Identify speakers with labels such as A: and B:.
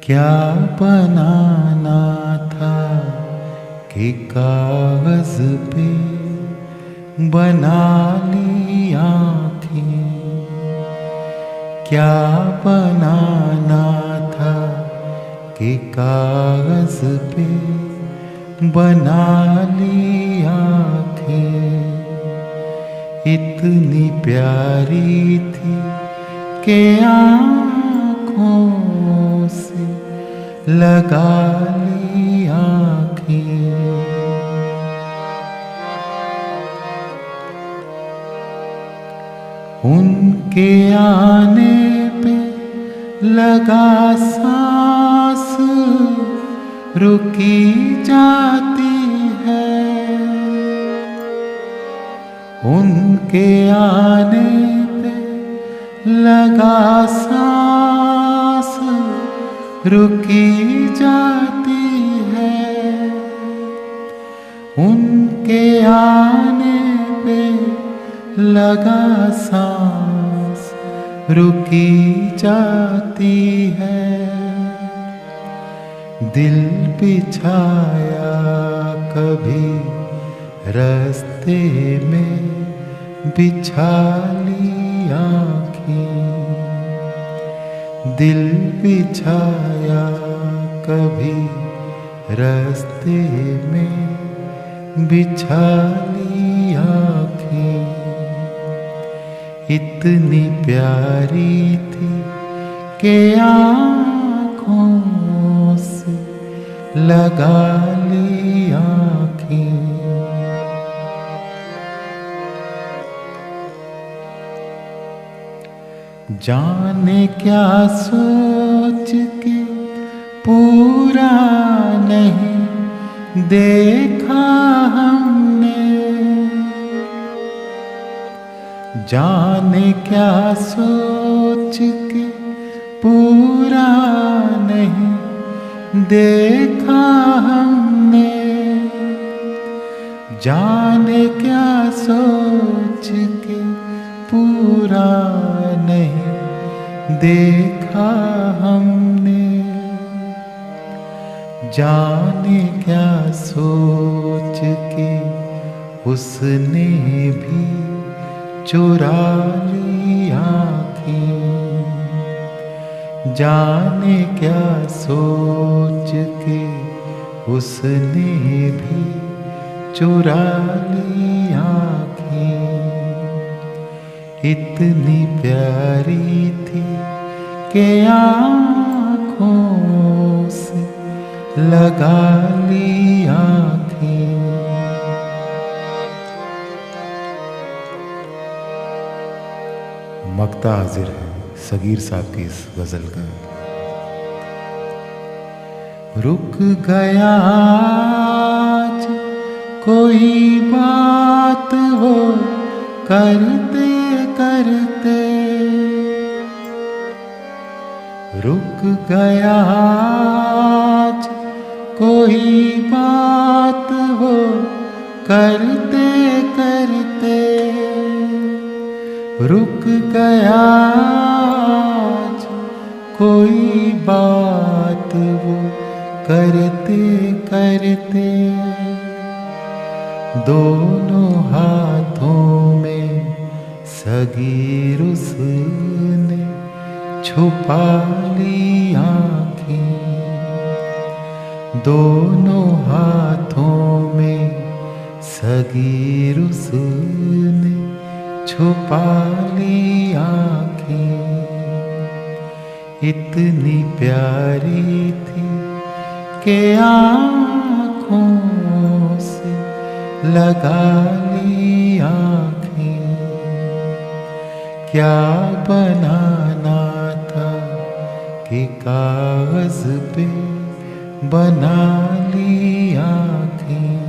A: क्या बनाना था कि कागज पे बना ली आँखें। क्या बनाना था कि कागज पे बना ली आँखें। इतनी प्यारी थी कि आँखों से लगा ली आँखें। उनके आने पे लगा सांस रुकी जाती है। उनके आने पे लगा सांस रुकी जाती है। उनके आने पे लगा सांस रुकी जाती है। दिल बिछाया कभी रास्ते में बिछा ली आँखें। दिल बिछाया कभी रास्ते में बिछा ली आँखें। इतनी प्यारी थी कि आँखों से लगा ली आँखें। जाने क्या सोच के पूरा नहीं देखा हमने। जाने क्या सोच के पूरा नहीं देखा हमने। जाने क्या सोच के पूरा नहीं देखा हमने। जाने क्या सोच के उसने भी चुरा ली आँखें। जाने क्या सोच के उसने भी चुरा ली आँखें। इतनी प्यारी थी कि आँखों से लगा ली आँखें। मक्ता हाजिर है सगीर साहब की इस गजल का। रुक गया आज कोई बात वो करते करते। रुक गया आज कोई बात वो करते करते। रुक गया आज कोई बात वो करते करते। दोनों हाथों में सगीर उसने छुपा ली आँखें। दोनों हाथों में सगीर उसने छुपा ली आँखें। इतनी प्यारी थी कि आँखों से लगा ली आँखें। क्या बनाना था कि कागज पे बना ली आँखें।